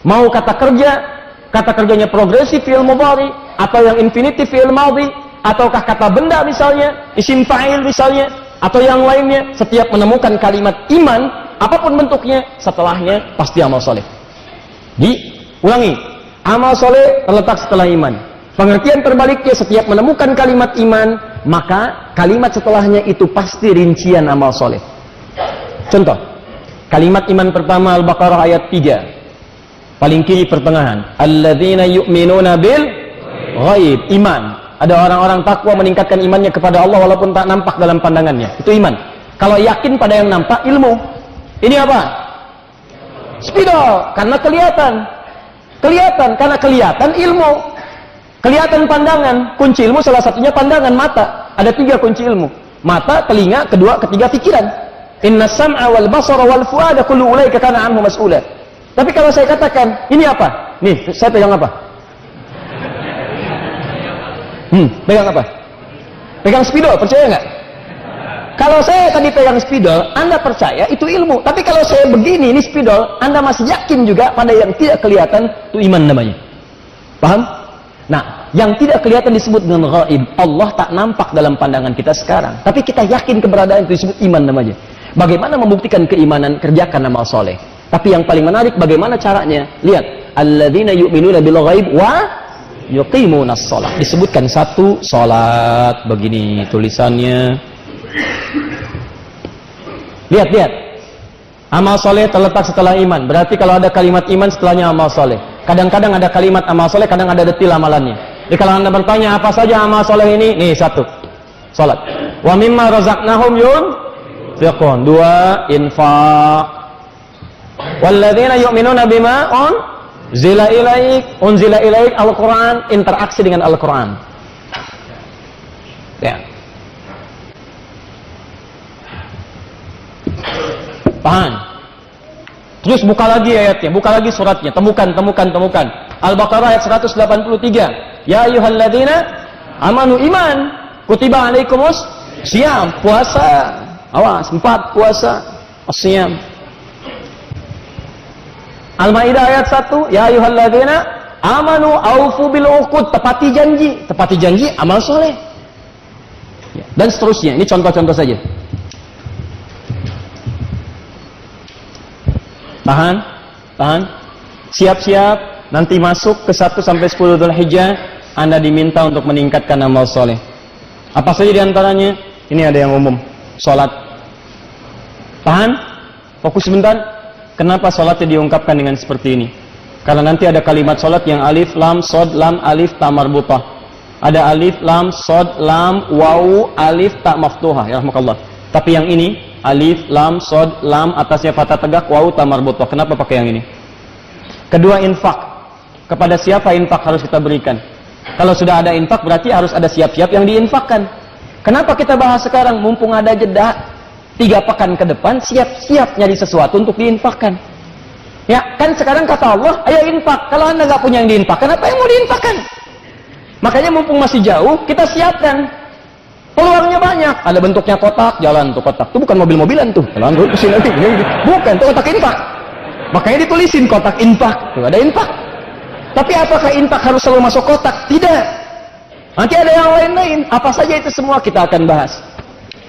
S1: Mau kata kerjanya progresif fi'il mudhari, atau yang infinitif fi'il madhi, ataukah kata benda misalnya, isim fa'il misalnya, atau yang lainnya, setiap menemukan kalimat iman, apapun bentuknya, setelahnya pasti amal soleh. Diulangi, amal soleh terletak setelah iman. Pengertian terbaliknya, setiap menemukan kalimat iman, maka kalimat setelahnya itu pasti rincian amal soleh. Contoh, kalimat iman pertama Al-Baqarah ayat 3, paling kiri pertengahan, alladzina yu'minuna bil ghaib, iman. Ada orang-orang takwa meningkatkan imannya kepada Allah walaupun tak nampak dalam pandangannya. Itu iman. Kalau yakin pada yang nampak, ilmu. Ini apa? Spidol, karena kelihatan. Kelihatan, karena kelihatan ilmu. Kelihatan pandangan. Kunci ilmu salah satunya pandangan, mata. Ada 3 kunci ilmu. Mata, telinga, kedua, ketiga pikiran. Inna sam'a wal basara wal fu'ada kullu ulaika kana anhu mas'ula. Tapi kalau saya katakan, ini apa? Nih, saya pegang apa? Pegang apa? Pegang spidol, percaya nggak? Kalau saya tadi pegang spidol, Anda percaya itu ilmu. Tapi kalau saya begini, ini spidol, Anda masih yakin juga pada yang tidak kelihatan, itu iman namanya. Paham? Nah, yang tidak kelihatan disebut dengan ghaib. Allah tak nampak dalam pandangan kita sekarang. Tapi kita yakin keberadaan itu disebut iman namanya. Bagaimana membuktikan keimanan? Kerjakan amal soleh. Tapi yang paling menarik bagaimana caranya? Lihat, alladzina yu'minuna bil ghaib wa yuqimunas shalah. Disebutkan satu salat, begini tulisannya. Lihat. Amal soleh terletak setelah iman. Berarti kalau ada kalimat iman setelahnya amal soleh. Kadang-kadang ada kalimat amal soleh, kadang ada detil amalannya. Jadi kalau Anda bertanya apa saja amal soleh ini? Nih, 1, salat. Wa mimma razaqnahum yunfiqun. 2, infaq. Walladzina yu'minuna bima unzila ilaik Al-Quran, interaksi dengan Al-Quran. Ya. Paham? Terus buka lagi ayatnya, buka lagi suratnya, temukan. Al-Baqarah ayat 183. Ya ayyuhalladzina amanu, iman, kutiba alaikumus siyam, puasa. Awas, 4 puasa, as-siyam. Al-Maidah ayat 1, ya ayyuhalladzina amanu aufu bil uqud, tepati janji amal soleh. Dan seterusnya. Ini contoh-contoh saja. Tahan. Siap-siap, nanti masuk ke 1 sampai 10 Dzulhijjah, Anda diminta untuk meningkatkan amal soleh. Apa saja diantaranya? Ini ada yang umum, sholat. Tahan, fokus sebentar. Kenapa sholatnya diungkapkan dengan seperti ini? Karena nanti ada kalimat sholat yang alif, lam, sod, lam, alif, ta marbutah. Ada alif, lam, sod, lam, wawu, alif, ta maftuhah. Ya rahmakallah. Tapi yang ini alif, lam, sod, lam, atasnya fathah tegak, waw, ta marbutoh. Kenapa pakai yang ini? Kedua, infak. Kepada siapa infak harus kita berikan? Kalau sudah ada infak berarti harus ada siap-siap yang diinfakkan. Kenapa kita bahas sekarang? Mumpung ada jeda 3 pekan ke depan, siap-siap nyari sesuatu untuk diinfakkan. Ya, kan sekarang kata Allah, ayo infak. Kalau Anda nggak punya yang diinfakkan, apa yang mau diinfakkan? Makanya mumpung masih jauh, kita siapkan. Peluangnya banyak. Ada bentuknya kotak, jalan tuh kotak. Itu bukan mobil-mobilan tuh. Jalan tuh kesini nanti. Bukan, itu kotak infak. Makanya ditulisin kotak infak. Tuh ada infak. Tapi apakah infak harus selalu masuk kotak? Tidak. Nanti ada yang lain-lain. Apa saja itu semua kita akan bahas.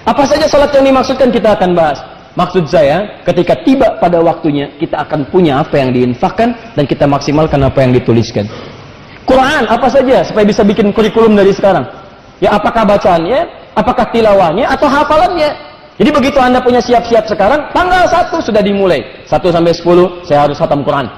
S1: Apa saja salat yang dimaksudkan kita akan bahas. Maksud saya, ketika tiba pada waktunya, kita akan punya apa yang diinfakkan dan kita maksimalkan apa yang dituliskan. Quran, apa saja supaya bisa bikin kurikulum dari sekarang. Ya, apakah bacaannya, apakah tilawahnya, atau hafalannya. Jadi begitu Anda punya siap-siap sekarang, tanggal 1 sudah dimulai. 1 sampai 10, saya harus khatam Quran.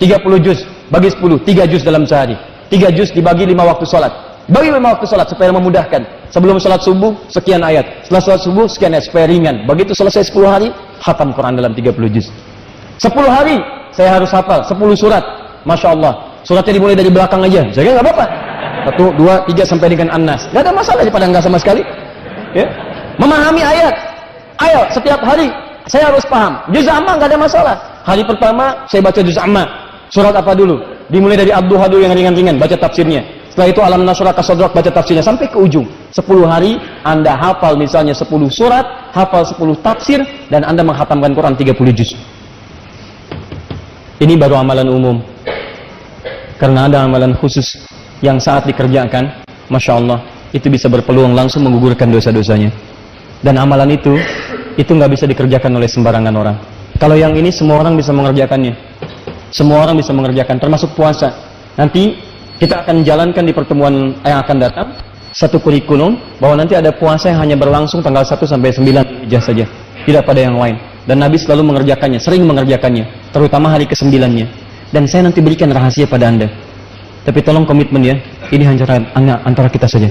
S1: 30 juz, bagi 10, 3 juz dalam sehari. 3 juz dibagi 5 waktu sholat. Bagi 5 waktu sholat supaya memudahkan. Sebelum sholat subuh, sekian ayat. Setelah sholat subuh, sekian ayat, supaya ringan. Begitu selesai 10 hari, khatam Quran dalam 30 juz. 10 hari, saya harus hafal 10 surat. Masya Allah. Suratnya dimulai dari belakang aja. Saya nggak apa-apa. 1, 2, 3 sampai dengan An-Nas. Nggak ada masalah daripada nggak sama sekali. Ya. Memahami ayat. Ayo, setiap hari saya harus paham. Juz amma nggak ada masalah. Hari pertama saya baca juz amma. Surat apa dulu? Dimulai dari Ad-Duha dulu yang ringan-ringan, baca tafsirnya. Setelah itu Alam Nashrah Kasodrak, baca tafsirnya sampai ke ujung. 10 hari Anda hafal misalnya 10 surat, hafal 10 tafsir, dan Anda menghatamkan Quran 30 juz. Ini baru amalan umum. Karena ada amalan khusus yang saat dikerjakan, Masya Allah, itu bisa berpeluang langsung menggugurkan dosa-dosanya. Dan amalan itu nggak bisa dikerjakan oleh sembarangan orang. Kalau yang ini semua orang bisa mengerjakannya. Semua orang bisa mengerjakan, termasuk puasa. Nanti kita akan jalankan di pertemuan yang akan datang satu kurikulum bahwa nanti ada puasa yang hanya berlangsung tanggal 1 sampai 9 Dzulhijjah saja, tidak pada yang lain. Dan Nabi selalu mengerjakannya, sering mengerjakannya, terutama hari ke-9-nya. Dan saya nanti berikan rahasia pada Anda. Tapi tolong komitmen ya, ini hanya antara kita saja.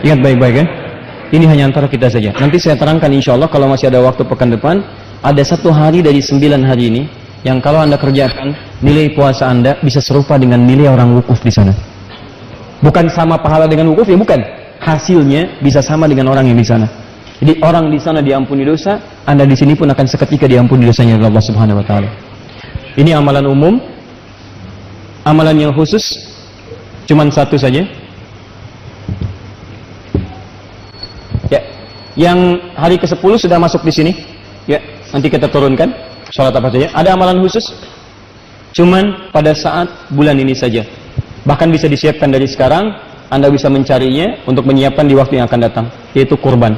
S1: Ingat baik-baik ya, ini hanya antara kita saja. Nanti saya terangkan insya Allah kalau masih ada waktu pekan depan, ada 1 hari dari 9 hari ini yang kalau Anda kerjakan, nilai puasa Anda bisa serupa dengan nilai orang wukuf di sana. Bukan sama pahala dengan wukuf ya, bukan. Hasilnya bisa sama dengan orang yang di sana. Jadi orang di sana diampuni dosa, Anda di sini pun akan seketika diampuni dosanya oleh Allah Subhanahu wa taala. Ini amalan umum. Amalan yang khusus cuman 1 saja. Ya, yang hari ke-10 sudah masuk di sini. Ya, nanti kita turunkan salat apa saja. Ada amalan khusus cuman pada saat bulan ini saja. Bahkan bisa disiapkan dari sekarang. Anda bisa mencarinya untuk menyiapkan di waktu yang akan datang, yaitu kurban.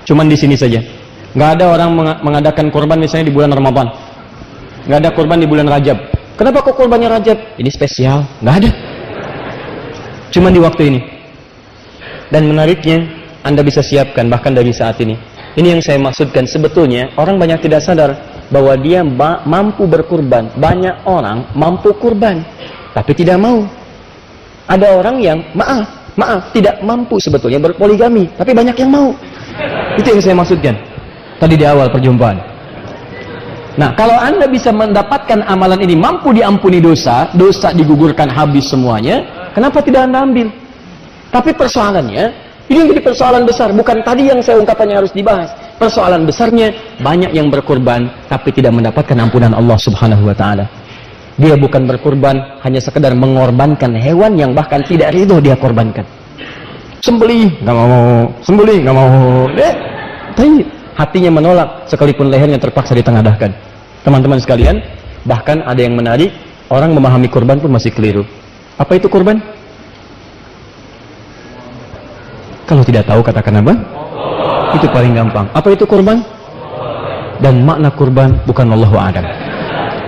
S1: Cuman di sini saja. Nggak ada orang mengadakan kurban misalnya di bulan Ramadan. Nggak ada kurban di bulan Rajab. Kenapa kok kurbannya Rajab? Ini spesial. Nggak ada. Cuman di waktu ini. Dan menariknya, Anda bisa siapkan bahkan dari saat ini. Ini yang saya maksudkan, sebetulnya orang banyak tidak sadar bahwa dia mampu berkurban. Banyak orang mampu kurban, tapi tidak mau. Ada orang yang maaf, tidak mampu sebetulnya berpoligami, tapi banyak yang mau. Itu yang saya maksudkan tadi di awal perjumpaan. Nah, kalau Anda bisa mendapatkan amalan ini, mampu diampuni dosa, dosa digugurkan habis semuanya, kenapa tidak Anda ambil? Tapi persoalannya, ini menjadi persoalan besar. Bukan tadi yang saya ungkapannya harus dibahas. Persoalan besarnya, banyak yang berkorban, tapi tidak mendapatkan ampunan Allah Subhanahu wa ta'ala. Dia bukan berkorban, hanya sekedar mengorbankan hewan yang bahkan tidak ridho dia korbankan. Sembelih, nggak mau. Sembelih, nggak mau. Tapi hatinya menolak, sekalipun lehernya terpaksa ditengadahkan. Teman-teman sekalian, bahkan ada yang menarik, orang memahami korban pun masih keliru. Apa itu korban? Kalau tidak tahu katakan apa? Itu paling gampang. Apa itu korban? Dan makna korban bukan Allahu a'lam.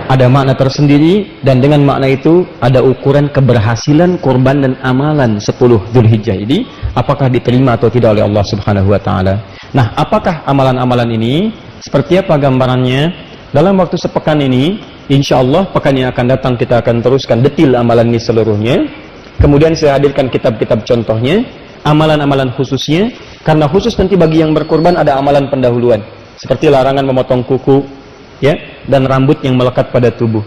S1: Ada makna tersendiri, dan dengan makna itu ada ukuran keberhasilan korban dan amalan 10 Dzulhijjah ini, apakah diterima atau tidak oleh Allah Subhanahu wa taala. Nah, apakah amalan-amalan ini? Seperti apa gambarannya? Dalam waktu sepekan ini, insya Allah pekan yang akan datang kita akan teruskan detil amalan ini seluruhnya. Kemudian saya hadirkan kitab-kitab contohnya. amalan-amalan khususnya, karena khusus nanti bagi yang berkorban ada amalan pendahuluan, seperti larangan memotong kuku, ya, dan rambut yang melekat pada tubuh.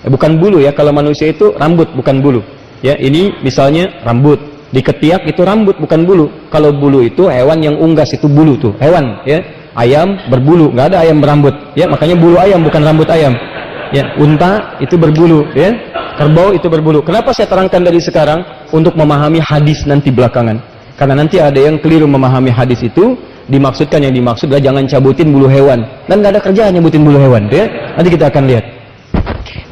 S1: Bukan bulu ya, kalau manusia itu rambut bukan bulu. Ya, ini misalnya rambut, di ketiak itu rambut bukan bulu. Kalau bulu itu hewan yang unggas, itu bulu tuh, hewan ya. Ayam berbulu, nggak ada ayam berambut. Ya, makanya bulu ayam bukan rambut ayam. Ya, unta itu berbulu, ya. Kerbau itu berbulu. Kenapa saya terangkan dari sekarang? Untuk memahami hadis nanti belakangan. Karena nanti ada yang keliru memahami hadis itu, dimaksudkan yang dimaksud adalah jangan cabutin bulu hewan. Dan nggak ada kerjaan nyebutin bulu hewan, ya. Nanti kita akan lihat.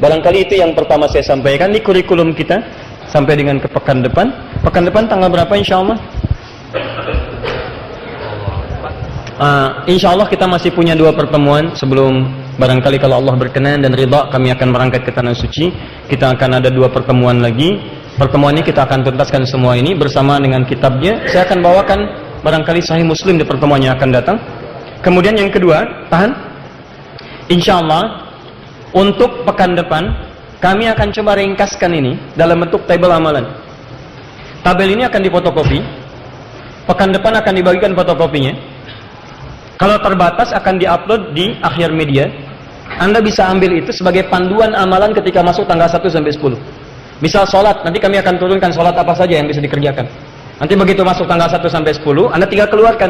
S1: Barangkali itu yang pertama saya sampaikan di kurikulum kita sampai dengan ke pekan depan. Pekan depan tanggal berapa insya Allah? Insya Allah kita masih punya 2 pertemuan sebelum barangkali kalau Allah berkenan dan ridha kami akan berangkat ke Tanah Suci. Kita akan ada 2 pertemuan lagi. Pertemuan ini kita akan tuntaskan semua ini bersama dengan kitabnya. Saya akan bawakan barangkali Sahih Muslim di pertemuan yang akan datang. Kemudian yang kedua, tahan. Insya Allah untuk pekan depan kami akan coba ringkaskan ini dalam bentuk tabel amalan. Tabel ini akan difotokopi. Pekan depan akan dibagikan fotokopinya. Kalau terbatas akan diupload di akhir media. Anda bisa ambil itu sebagai panduan amalan ketika masuk tanggal 1 sampai 10. Misal sholat, nanti kami akan turunkan sholat apa saja yang bisa dikerjakan. Nanti begitu masuk tanggal 1 sampai 10, Anda tinggal keluarkan.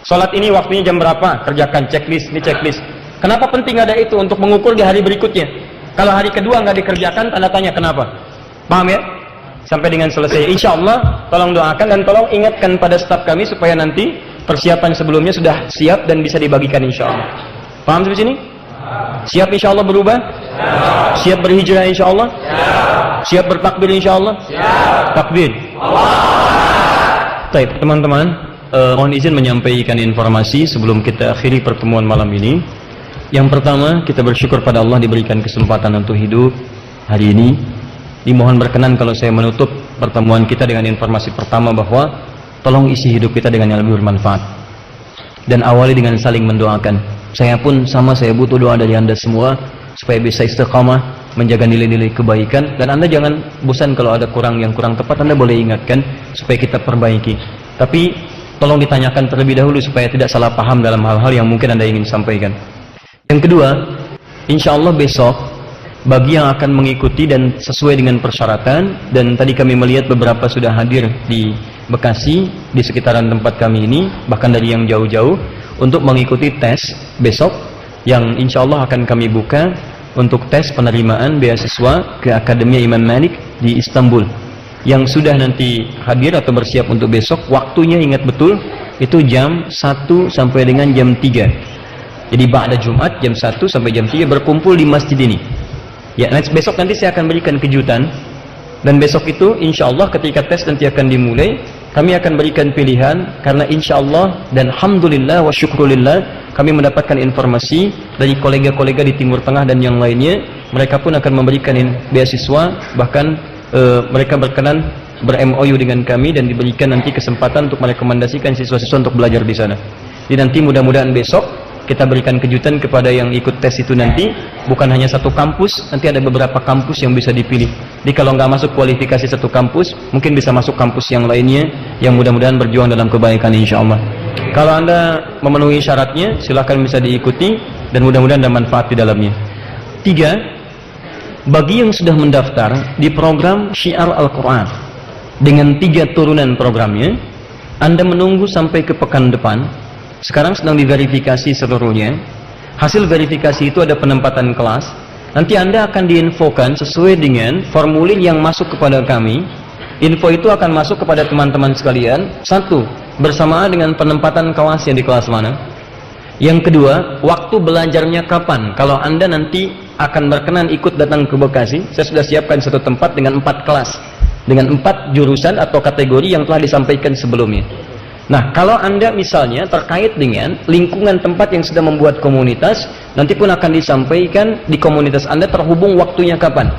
S1: Sholat ini waktunya jam berapa? Kerjakan checklist, ini checklist. Kenapa penting ada itu? Untuk mengukur di hari berikutnya. Kalau hari kedua nggak dikerjakan, tanda tanya kenapa. Paham ya? Sampai dengan selesai. Insya Allah, tolong doakan dan tolong ingatkan pada staf kami supaya nanti persiapan sebelumnya sudah siap dan bisa dibagikan insya Allah. Paham sampai sini? Siap insya Allah berubah? Siap berhijrah insya Allah? Siap bertakbir insya Allah? Takbir. Baik, teman-teman, mohon izin menyampaikan informasi sebelum kita akhiri pertemuan malam ini. Yang pertama, kita bersyukur pada Allah diberikan kesempatan untuk hidup hari ini. Dimohon berkenan kalau saya menutup pertemuan kita dengan informasi pertama bahwa tolong isi hidup kita dengan yang lebih bermanfaat. Dan awali dengan saling mendoakan. Saya pun sama, saya butuh doa dari Anda semua supaya bisa istiqamah, menjaga nilai-nilai kebaikan. Dan Anda jangan bosan kalau ada yang kurang tepat, Anda boleh ingatkan supaya kita perbaiki. Tapi tolong ditanyakan terlebih dahulu supaya tidak salah paham dalam hal-hal yang mungkin Anda ingin sampaikan. Yang kedua, insya Allah besok bagi yang akan mengikuti dan sesuai dengan persyaratan, dan tadi kami melihat beberapa sudah hadir di Bekasi, di sekitaran tempat kami ini, bahkan dari yang jauh-jauh, untuk mengikuti tes besok yang insya Allah akan kami buka untuk tes penerimaan beasiswa ke Akademi Imam Malik di Istanbul. Yang sudah nanti hadir atau bersiap untuk besok, waktunya ingat betul, itu jam 1 sampai dengan jam 3. Jadi ba'da Jumat jam 1 sampai jam 3 berkumpul di masjid ini. Ya, besok nanti saya akan berikan kejutan. Dan besok itu insya Allah ketika tes nanti akan dimulai, kami akan berikan pilihan. Karena insya Allah dan alhamdulillah wa syukrulillah, kami mendapatkan informasi dari kolega-kolega di Timur Tengah dan yang lainnya. Mereka pun akan memberikan beasiswa. Bahkan mereka berkenan ber-MOU dengan kami dan diberikan nanti kesempatan untuk merekomendasikan siswa-siswa untuk belajar di sana. Jadi nanti mudah-mudahan besok kita berikan kejutan kepada yang ikut tes itu nanti. Bukan hanya satu kampus, nanti ada beberapa kampus yang bisa dipilih. Jadi kalau nggak masuk kualifikasi satu kampus, mungkin bisa masuk kampus yang lainnya, yang mudah-mudahan berjuang dalam kebaikan insya Allah. Kalau Anda memenuhi syaratnya, silahkan bisa diikuti, dan mudah-mudahan ada manfaat di dalamnya. 3, bagi yang sudah mendaftar di program Syiar Al-Quran, dengan 3 turunan programnya, Anda menunggu sampai ke pekan depan. Sekarang sedang diverifikasi seluruhnya. Hasil verifikasi itu ada penempatan kelas. Nanti Anda akan diinfokan sesuai dengan formulir yang masuk kepada kami. Info itu akan masuk kepada teman-teman sekalian. 1, bersamaan dengan penempatan kelasnya di kelas mana. Yang kedua, waktu belajarnya kapan. Kalau Anda nanti akan berkenan ikut datang ke Bekasi, saya sudah siapkan satu tempat dengan 4 kelas, dengan 4 jurusan atau kategori yang telah disampaikan sebelumnya. Nah, kalau Anda misalnya terkait dengan lingkungan tempat yang sudah membuat komunitas, nanti pun akan disampaikan di komunitas Anda terhubung waktunya kapan.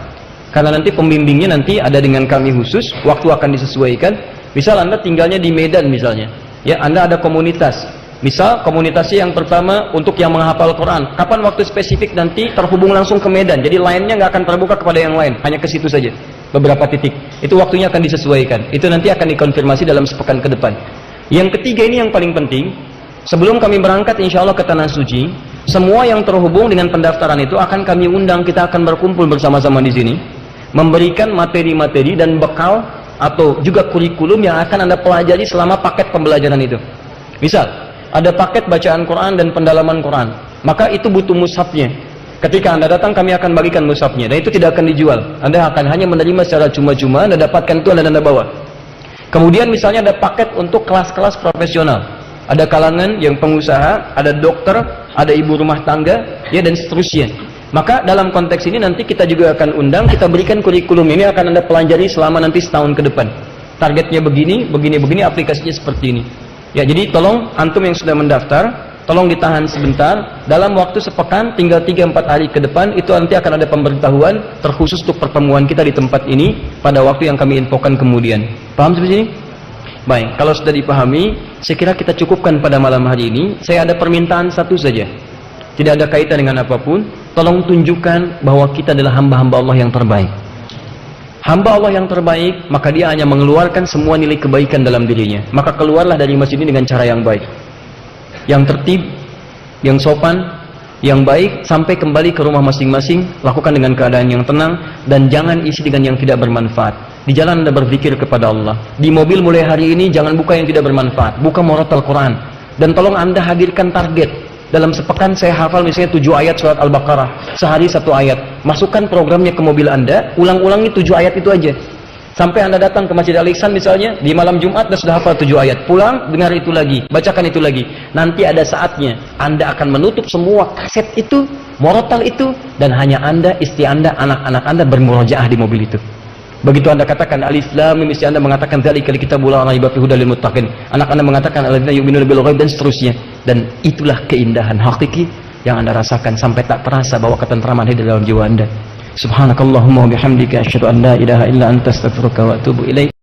S1: Karena nanti pembimbingnya nanti ada dengan kami khusus, waktu akan disesuaikan. Misal Anda tinggalnya di Medan misalnya, ya Anda ada komunitas. Misal komunitasnya yang pertama untuk yang menghafal Quran. Kapan waktu spesifik nanti terhubung langsung ke Medan. Jadi lainnya nggak akan terbuka kepada yang lain, hanya ke situ saja. beberapa titik. Itu waktunya akan disesuaikan. Itu nanti akan dikonfirmasi dalam sepekan ke depan. Yang ketiga ini yang paling penting. Sebelum kami berangkat insya Allah ke Tanah Suci, semua yang terhubung dengan pendaftaran itu akan kami undang. Kita akan berkumpul bersama-sama di sini, memberikan materi-materi dan bekal atau juga kurikulum yang akan Anda pelajari selama paket pembelajaran itu. Misal, ada paket bacaan Quran dan pendalaman Quran, maka itu butuh mushafnya. Ketika Anda datang, kami akan bagikan mushafnya, dan itu tidak akan dijual. Anda akan hanya menerima secara cuma-cuma. Anda dapatkan itu, Anda bawa. Kemudian misalnya ada paket untuk kelas-kelas profesional. Ada kalangan yang pengusaha, ada dokter, ada ibu rumah tangga, ya, dan seterusnya. Maka dalam konteks ini nanti kita juga akan undang, kita berikan kurikulum ini akan Anda pelajari selama nanti setahun ke depan. Targetnya begini, begini, aplikasinya seperti ini. Ya, jadi tolong antum yang sudah mendaftar, tolong ditahan sebentar. Dalam waktu sepekan, tinggal 3-4 hari ke depan, itu nanti akan ada pemberitahuan terkhusus untuk pertemuan kita di tempat ini pada waktu yang kami infokan kemudian. Paham sampai sini? Baik, kalau sudah dipahami, saya kira kita cukupkan pada malam hari ini. Saya ada permintaan satu saja. Tidak ada kaitan dengan apapun. Tolong tunjukkan bahwa kita adalah hamba-hamba Allah yang terbaik. Hamba Allah yang terbaik, maka dia hanya mengeluarkan semua nilai kebaikan dalam dirinya. Maka keluarlah dari masjid ini dengan cara yang baik, yang tertib, yang sopan, yang baik, sampai kembali ke rumah masing-masing. Lakukan dengan keadaan yang tenang, dan jangan isi dengan yang tidak bermanfaat. Di jalan Anda berzikir kepada Allah. Di mobil mulai hari ini jangan buka yang tidak bermanfaat. Buka murattal Quran. Dan tolong Anda hadirkan target. Dalam sepekan saya hafal misalnya 7 ayat surat Al-Baqarah. Sehari 1 ayat. Masukkan programnya ke mobil Anda. Ulang-ulangi 7 ayat itu aja. Sampai Anda datang ke Masjid Al-Ihsan misalnya. Di malam Jumat Anda sudah hafal 7 ayat. Pulang, dengar itu lagi. Bacakan itu lagi. Nanti ada saatnya Anda akan menutup semua kaset itu, murattal itu. Dan hanya Anda, istri Anda, anak-anak Anda bermurojaah di mobil itu. Begitu Anda katakan Alif Lam Mim, istri Anda mengatakan dzalikal kitabul la raiba fihi hudal lil muttaqin. Anak Anda mengatakan alladzina yu'minuna bil ghaib, dan seterusnya. Dan itulah keindahan hakiki yang Anda rasakan sampai tak terasa bahwa ketentraman ada dalam jiwa Anda. Subhanakallahumma wa bihamdika asyhadu an la ilaha illa anta astaghfiruka wa atubu ilaik.